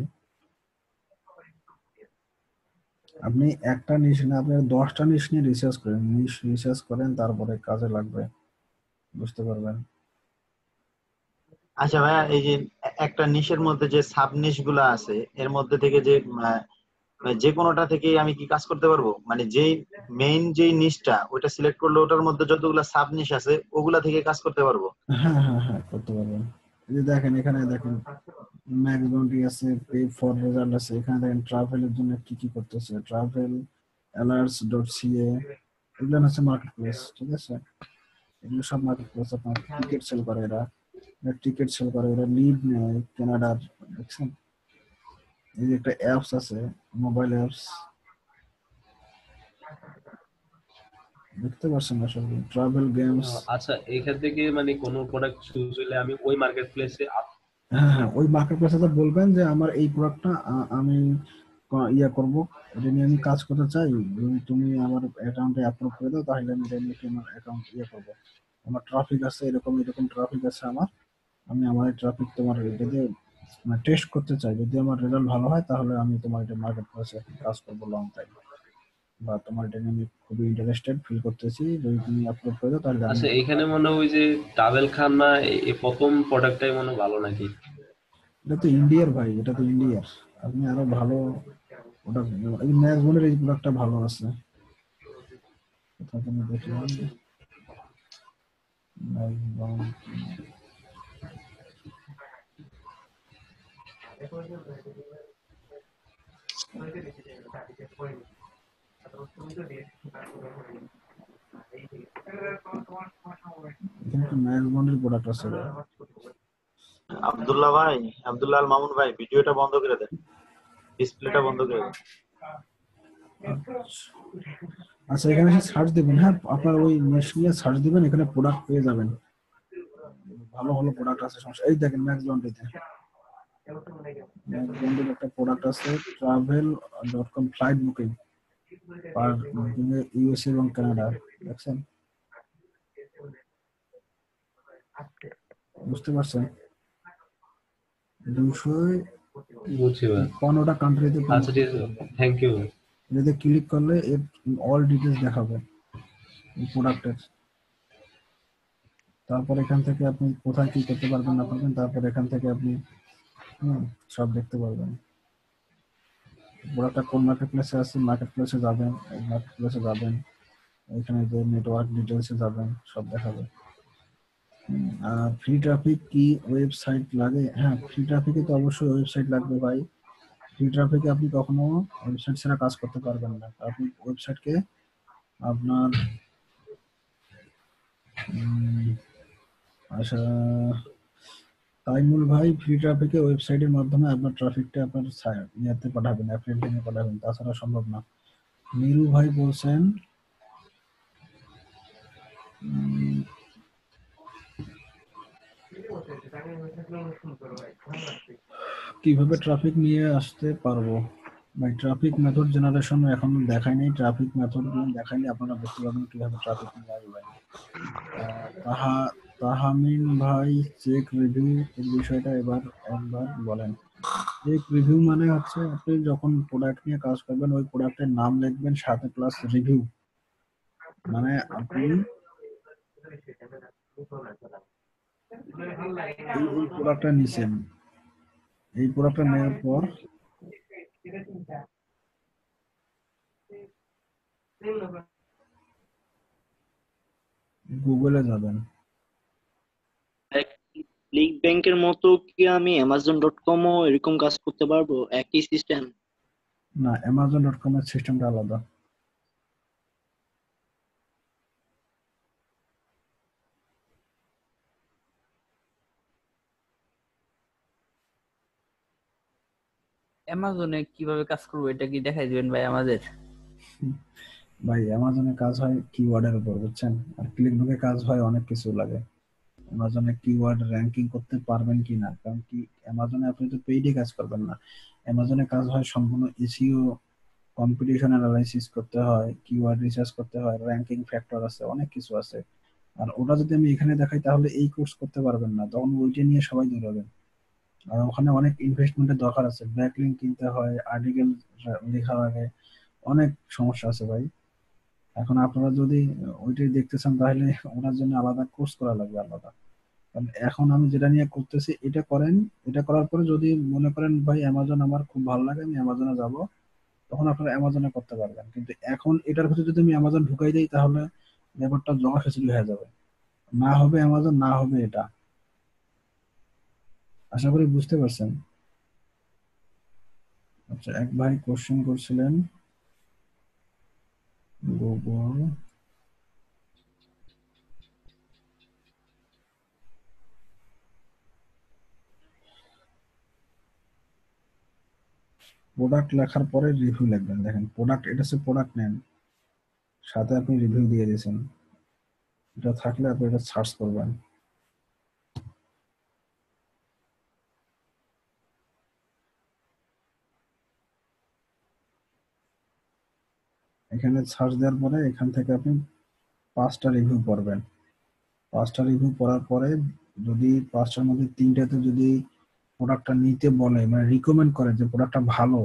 আপনি একটা নিশ না, আপনি 10টা নিশ নিয়ে রিসার্চ করেন, রিসার্চ করেন, তারপরে কাজে লাগবে, বুঝতে পারবেন। আচ্ছা ভাইয়া, এই যে একটা নিশের মধ্যে যে সাব নিশ গুলা আছে, এর মধ্যে থেকে যে যে কোনোটা থেকে আমি কি কাজ করতে পারবো? মানে যেই মেইন যেই নিশটা ওইটা সিলেক্ট করলে ওটার মধ্যে যতগুলা সাব নিশ আছে ওগুলা থেকে কাজ করতে পারবো? হ্যাঁ হ্যাঁ হ্যাঁ, করতে পারবেন। এই যে দেখেন, এখানে দেখেন ম্যাকডোনাল্ড আছে, পে ফর রেজাল্ট আছে, এখানে দেখেন ট্রাভেলের জন্য কি কি করতেছে, ট্রাভেল alerts.ca, এগুলো হচ্ছে মার্কেট প্লেস, ঠিক আছে, এগুলো সব মার্কেট প্লেস। আপনার টিকিট সেল করে এরা, টিকিট সেল করে এরা, লিড নেয় কেনাডার, দেখছেন। এই যে একটা অ্যাপস আছে, মোবাইল অ্যাপস, দেখতে পাচ্ছেন না সব, ট্রাভেল গেমস। আচ্ছা, এখান থেকে মানে কোনো প্রোডাক্ট চুজ হলে আমি ওই মার্কেট প্লেসে হ্যাঁ হ্যাঁ, ওই মার্কেট প্লেসে বলবেন যে আমার এই প্রোডাক্টটা আমি ইয়ে করব, এটা নিয়ে আমি কাজ করতে চাই, যদি তুমি আমার অ্যাকাউন্টে অ্যাপ্রুভ করে দাও, তাহলে আমি এটা নিয়ে তোমার অ্যাকাউন্ট ইয়ে করবো। আমার ট্রাফিক আছে, এরকম এরকম ট্রাফিক আছে আমার, আমি আমার ট্রাফিক তোমার এটা দিয়ে টেস্ট করতে চাই, যদি আমার রেজাল্ট ভালো হয় তাহলে আমি তোমার এটা মার্কেট প্লেসে কাজ করবো লং টাইম। বা তোমার এটা নিয়ে আমি খুবই ইন্টারেস্টেড ফিল করতেছি, যদি তুমি আপলোড করে দাও তাহলে আমি আচ্ছা এখানে মনে হয় ওই যে ট্রাভেল খান্না এই প্রথম প্রোডাক্টটাই মনে হয় ভালো নাকি? এটা তো ইন্ডিয়ার ভাই, এটা তো ইন্ডিয়ার, আপনি আরো ভালো প্রোডাক্ট, এই ম্যাকবোনের এই প্রোডাক্টটা ভালো আছে, কোথাও তুমি দেখলাম ম্যাকবোন। এখানে তো ম্যাকবোনের প্রোডাক্ট আছে ভাই। আব্দুল্লাহ ভাই, আব্দুল্লাহ আল মামুন ভাই, ভিডিওটা বন্ধ করে দেন, ডিসপ্লেটা বন্ধ করে দেন। আচ্ছা এখানে এসে সার্চ দিবেন, হ্যাঁ আপনার ওই মেশিনে সার্চ দিবেন, এখানে প্রোডাক্ট পেয়ে যাবেন, ভালো ভালো প্রোডাক্ট আছে, সমস্যা এই দেখেন ম্যাক্স লন্ড্রিতে ম্যাক্স লন্ড্রির একটা প্রোডাক্ট আছে, travel.com ফ্লাইট বুকিং পার ইউএসএ এবং কানাডা, দেখছেন? বুঝতে পারছেন? বুঝছি ভাই। 215টা কান্ট্রিতে আচ্ছা ঠিক আছে, থ্যাংক ইউ। যদি ক্লিক করলে এর অল ডিটেলস দেখাবে প্রোডাক্টের। তারপর এখান থেকে আপনি কোথায় কি করতে পারবেন না পারবেন, তারপর এখান থেকে আপনি সব দেখতে পারবেন। প্রোডাক্টটা কোন মার্কেট প্লেসে আছে, মার্কেট প্লেসে যাবেন, মার্কেট প্লেসে যাবেন, এখানে যে নেটওয়ার্ক ডিটেলসে যাবেন, সব দেখাবে। আর ফ্রি ট্রাফিক কি ওয়েবসাইট লাগে? হ্যাঁ ফ্রি ট্রাফিকে তো অবশ্যই ওয়েবসাইট লাগবে ভাই। ফ্রি ট্রাফিকে আপনি কখনো ওয়েবসাইট ছাড়া কাজ করতে পারবেন না, আপনি ওয়েবসাইটকে আপনার আচ্ছা তাইমুল ভাই, ফ্রি ট্রাফিকে ওয়েবসাইটের মাধ্যমে আপনার ট্রাফিকটা আপনার ইয়াতে পাঠাবেন, অ্যাফিলিয়েট লিংকে পাঠাবেন, তাছাড়া সম্ভব না। নীরু ভাই বলছেন কিভাবে ট্রাফিক নিয়ে আসতে পারবো ভাই? ট্রাফিক মেথড জেনারেশন এখনো দেখায়নি, ট্রাফিক মেথড দেখায়নি, আপনারা বুঝতে পারবেন কিভাবে ট্রাফিক নিয়ে আসবেন। তাহামিন ভাই, চেক রিভিউ এর বিষয়টা একবার বলেন। চেক রিভিউ মানে হচ্ছে আপনি যখন প্রোডাক্ট নিয়ে কাজ করবেন, ওই প্রোডাক্টের নাম লিখবেন সাথে প্লাস রিভিউ, মানে আপনি এই প্রোডাক্টটা নিছেন, এই প্রোডাক্টটা নেওয়ার পর গুগলে যাবেন। ক্লিক ব্যাংকের মতো কি আমি amazon.com ও এরকম কাজ করতে পারবো, একই সিস্টেম? না, amazon.com এর সিস্টেমটা আলাদা। অ্যামাজনে কিভাবে কাজ করবো এটা কি দেখাই দিবেন ভাই আমাদের? ভাই অ্যামাজনে কাজ হয় কিওয়ার্ডের উপর, বুঝছেন? আর ক্লিকবুকে কাজ হয় অনেক কিছু লাগে। অ্যামাজনে কিওয়ার্ড র্যাঙ্কিং করতে পারবেন কিনা, কারণ কি অ্যামাজনে আপনি তো পেইডে কাজ করবেন না, অ্যামাজনে কাজ হয় সম্পূর্ণ এসইও, কম্পিটিশন অ্যানালাইসিস করতে হয়, কিওয়ার্ড রিসার্চ করতে হয়, র্যাঙ্কিং ফ্যাক্টর আছে, অনেক কিছু আছে। আর ওটা যদি আমি এখানে দেখাই তাহলে এই কোর্স করতে পারবেন না, তখন ওইটা নিয়ে সবাই দৌড়াবেন। আর ওখানে অনেক ইনভেস্টমেন্টের দরকার আছে, ব্যাকলিংক কিনতে হয়, আর্টিকেল লেখা লাগে, অনেক সমস্যা আছে ভাই। এখন আপনারা যদি ওইটাই দেখতে চান তাহলে ওনার জন্য আলাদা কোর্স করা লাগবে আলাদা। কারণ এখন আমি যেটা নিয়ে করতেছি এটা করেন, এটা করার পরে যদি মনে করেন ভাই অ্যামাজন আমার খুব ভালো লাগে, আমি অ্যামাজনে যাব, তখন আপনারা অ্যামাজনে করতে পারবেন। কিন্তু এখন এটার ভিতরে যদি আমি অ্যামাজন ঢুকাই দিই তাহলে ব্যাপারটা জমা খিচুড়ি হয়ে যাবে, না হবে অ্যামাজন, না হবে এটা। আশা করি বুঝতে পারছেন। আচ্ছা এক ভাই কোশ্চেন করছিলেন গুগল প্রোডাক্ট লেখার পরে রিভিউ লিখবেন। দেখেন প্রোডাক্ট, এটা হচ্ছে প্রোডাক্ট নেম, সাথে আপনি রিভিউ দিয়ে দিয়েছেন, এটা থাকলে আপনি এটা সার্চ করবেন। এখানে সার্চ দেওয়ার পরে এখান থেকে আপনি 5টা রিভিউ পড়বেন। 5টা রিভিউ পড়ার পরে যদি 5টার মধ্যে 3টাতে যদি প্রোডাক্টটা নিতে বলে, মানে রিকমেন্ড করে যে প্রোডাক্টটা ভালো,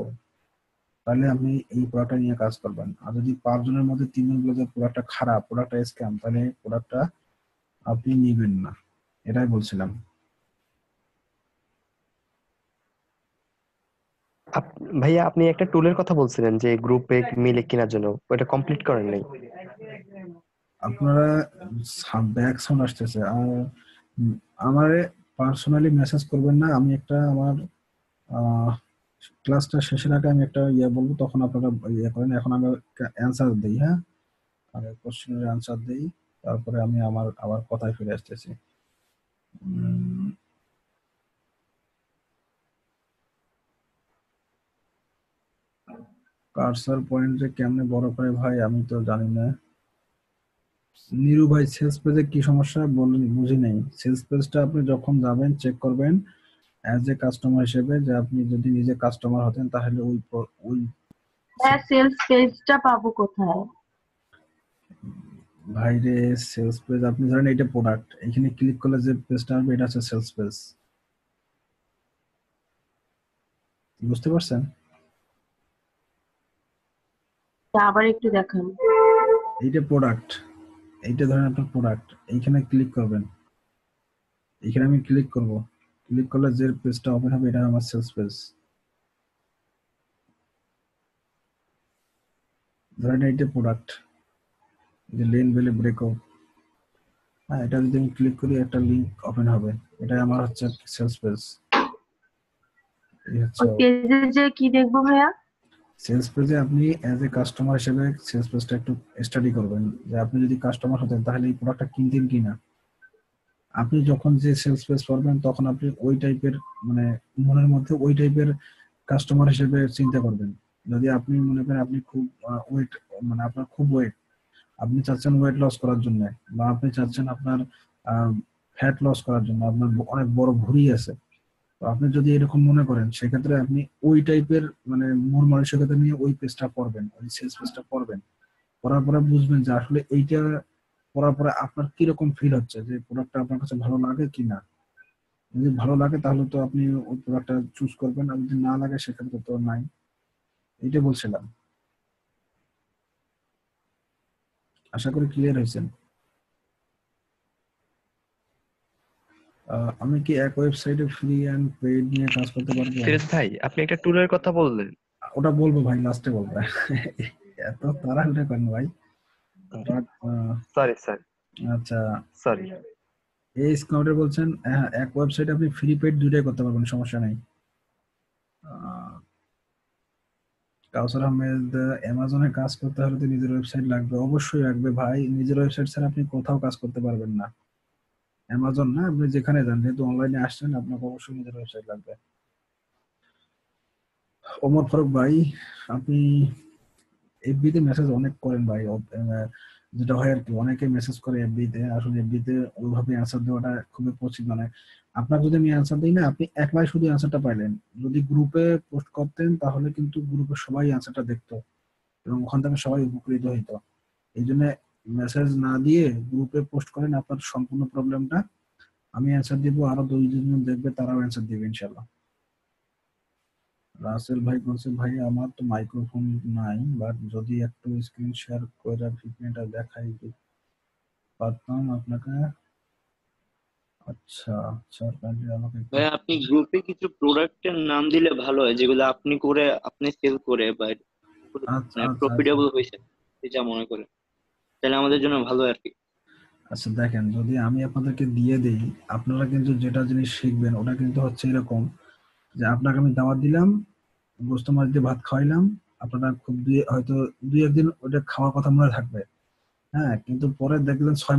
তাহলে আপনি এই প্রোডাক্টটা নিয়ে কাজ করবেন। আর যদি 5 জনের মধ্যে 3 জন বলে যে প্রোডাক্টটা খারাপ, প্রোডাক্টটা স্ক্যাম, তাহলে প্রোডাক্টটা আপনি নিবেন না। এটাই বলছিলাম। ভাইয়া আপনি একটা টুলের কথা বলছিলেন যে গ্রুপে মিলে কেনার জন্য, ওটা কমপ্লিট করেন নাই? আপনারা ব্যাক সাউন্ড আসতেছে। আর আমারে পার্সোনালি মেসেজ করবেন না। আমি একটা আমার ক্লাসটা শেষের আগে আমি একটা বলবো, তখন আপনারা করেন। এখন আমি অ্যান্সার দিই। হ্যাঁ, আগে কোশ্চেনের অ্যান্সার দিই, তারপরে আমি আমার আবার কথায় ফিরে আসতেছি। কার্সার পয়েন্ট যে কেমনে বড় করে ভাই আমি তো জানি না। নিরু ভাই, সেলস পেজে কি সমস্যা বলেন, বুঝি নাই। সেলস পেজটা আপনি যখন যাবেন চেক করবেন অ্যাজ এ কাস্টমার হিসেবে, যে আপনি যদি নিজে কাস্টমার হতেন তাহলে ওই হ্যাঁ, সেলস পেজটা পাবো কোথায়? ভাইরে, সেলস পেজ আপনি ধরেন এটা প্রোডাক্ট, এখানে ক্লিক করলে যে পেজটা আসবে এটা হচ্ছে সেলস পেজ। বুঝতে পারছেন? আবার একটু দেখান। এইটা প্রোডাক্ট, এইটা ধরেন আপনার প্রোডাক্ট, এইখানে ক্লিক করবেন। এখানে আমি ক্লিক করব, ক্লিক করলে যে পেজটা ওপেন হবে এটা আমার সেলস পেজ। ধরেন এইটা প্রোডাক্ট, যে লেন ভ্যালি ব্রেকআউট। হ্যাঁ, এটা যদি আমি ক্লিক করি একটা লিংক ওপেন হবে, এটা আমার হচ্ছে সেলস পেজ। এই হচ্ছে ওই পেজে যে কি দেখবো ভাইয়া? সেলস পেজে আপনি অ্যাজ এ কাস্টমার হিসেবে সেলস পেজটা একটু স্টাডি করবেন, যে আপনি যদি কাস্টমার হতেন তাহলে এই প্রোডাক্টটা কিনতেন কিনা। আপনি যখন যে সেলস পেজ করবেন তখন আপনি ওই টাইপের, মানে মনের মধ্যে ওই টাইপের কাস্টমার হিসেবে চিন্তা করবেন। যদি আপনি মনে করেন আপনি খুব ওয়েট, মানে আপনার খুব ওয়েট, আপনি চাচ্ছেন ওয়েট লস করার জন্য, বা আপনি চাচ্ছেন আপনার ফ্যাট লস করার জন্য, আপনার অনেক বড় ভুঁড়ি আছে, তো আপনি যদি এরকম মনে করেন সেক্ষেত্রে আপনি ওই টাইপের মানে মন মানসিকতা নিয়ে ওই পেজটা পড়বেন, ওই সেলস পেজটা পড়বেন। পড়ার পরে বুঝবেন যে আসলে এইটা পড়ার পরে আপনার কিরকম ফিল হচ্ছে, যে প্রোডাক্টটা আপনার কাছে ভালো লাগে কিনা। যদি ভালো লাগে তাহলে তো আপনি ওই প্রোডাক্টটা চুজ করবেন, আর যদি না লাগে সেক্ষেত্রে তো নাই। এইটা বলছিলাম। আশা করি ক্লিয়ার হয়েছেন। আমি কি এক ওয়েবসাইটে ফ্রি এন্ড পেইড নিয়ে কাজ করতে পারবো? ফিরোজ ভাই আপনি একটা টুলের কথা বললেন। ওটা বলবো ভাই, লাস্টে বলবো। এত তাড়াহুড়া করেন ভাই। সরি আচ্ছা, সরি। এই স্কাউটার বলছেন এক ওয়েবসাইট আপনি ফ্রি পেইড দুইটাই করতে পারবেন, সমস্যা নেই। কাউসার আহমেদ, অ্যামাজনে কাজ করতে হলে তো নিজের ওয়েবসাইট লাগবে। অবশ্যই লাগবে ভাই, নিজের ওয়েবসাইট ছাড়া আপনি কোথাও কাজ করতে পারবেন না। অ্যামাজন না, আপনি যেখানে যান, যেহেতু অনলাইনে আসছেন আপনাকে অবশ্যই নিজের ওয়েবসাইট লাগবে। ওমর ফারুক ভাই, আপনি এফবি তে মেসেজ অনেক করেন ভাই। যেটা হয় আর কি, অনেকে মেসেজ করে এফবি তে, আসলে এফবি তে ওইভাবে অ্যান্সার দেওয়াটা খুবই কঠিন। মানে আপনার যদি আমি অ্যান্সার দিই না, আপনি একলাই শুধু অ্যান্সারটা পাইলেন। যদি গ্রুপে পোস্ট করতেন তাহলে কিন্তু গ্রুপে সবাই অ্যান্সারটা দেখতো এবং ওখান থেকে সবাই উপকৃত হইতো। এই জন্য মেসেজ না দিয়ে গ্রুপে পোস্ট করেন আপনার সম্পূর্ণ প্রবলেমটা। আমি অ্যান্সার দিব, আরো 2 জন দেখবে তারাও অ্যান্সার দিবে ইনশাল্লাহ। রাসেল ভাই বলছে, ভাই আমার তো মাইক্রোফোন নাই, বাট যদি একটু স্ক্রিন শেয়ার করে ভিডিওটা দেখাই পারতাম আপনাকে। আচ্ছা আচ্ছা, কাইন্ডলি আমাকে একটু। ভাই আপনি গ্রুপে কিছু প্রোডাক্টের নাম দিলে ভালো হয়, যেগুলো আপনি করে আপনি সেল করে বা আচ্ছা আচ্ছা প্রফিটেবল হয়েছে যা মনে করে, তাহলে আমাদের জন্য ভালো আর কি। আচ্ছা, দেখেন যদি আমি আপনাদেরকে দিয়ে দেই, আপনারা কিন্তু যেটা জিনিস শিখবেন ওটা কিন্তু হচ্ছে এরকম, যে আপনাকে আমি দাওয়াত দিলাম, গোস্ত মাছ দিয়ে ভাত খাওয়াইলাম, আপনারা খুব হয়তো 2-1 দিন ওটা খাওয়ার কথা মনে থাকবে। হ্যাঁ, কিন্তু পরে দেখলেন 6